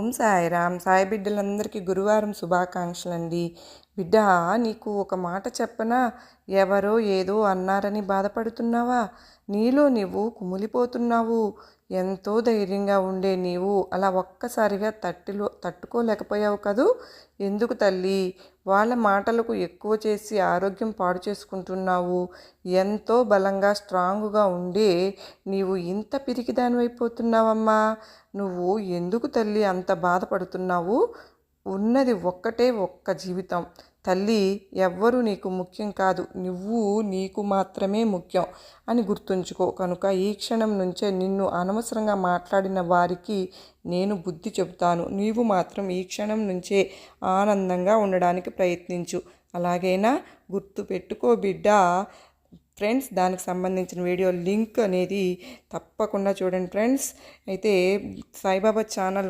ఓం సాయిరామ్. సాయి బిడ్డలందరికీ గురువారం శుభాకాంక్షలండి. బిడ్డ, నీకు ఒక మాట చెప్పనా? ఎవరో ఏదో అన్నారని బాధపడుతున్నావా? నీలో నువ్వు కుమిలిపోతున్నావు. ఎంతో ధైర్యంగా ఉండే నీవు అలా ఒక్కసారిగా తట్టుకోలేకపోయావు కదూ? ఎందుకు తల్లి? వాళ్ళ మాటలకు ఎక్కువ చేసి ఆరోగ్యం పాడు చేసుకుంటున్నావు. ఎంతో బలంగా స్ట్రాంగ్గా ఉండే నీవు ఇంత పిరికిదానివైపోతున్నావమ్మా. నువ్వు ఎందుకు తల్లి అంత బాధపడుతున్నావు? ఉన్నది ఒక్కటే ఒక్క జీవితం తల్లి. ఎవ్వరూ నీకు ముఖ్యం కాదు, నువ్వు నీకు మాత్రమే ముఖ్యం అని గుర్తుంచుకో. కనుక ఈ క్షణం నుంచే నిన్ను అనవసరంగా మాట్లాడిన వారికి నేను బుద్ధి చెబుతాను. నీవు మాత్రం ఈ క్షణం నుంచే ఆనందంగా ఉండడానికి ప్రయత్నించు. అలాగైనా గుర్తు పెట్టుకో బిడ్డ. ఫ్రెండ్స్, దానికి సంబంధించిన వీడియో లింక్ అనేది తప్పకుండా చూడండి ఫ్రెండ్స్. అయితే సాయిబాబా ఛానల్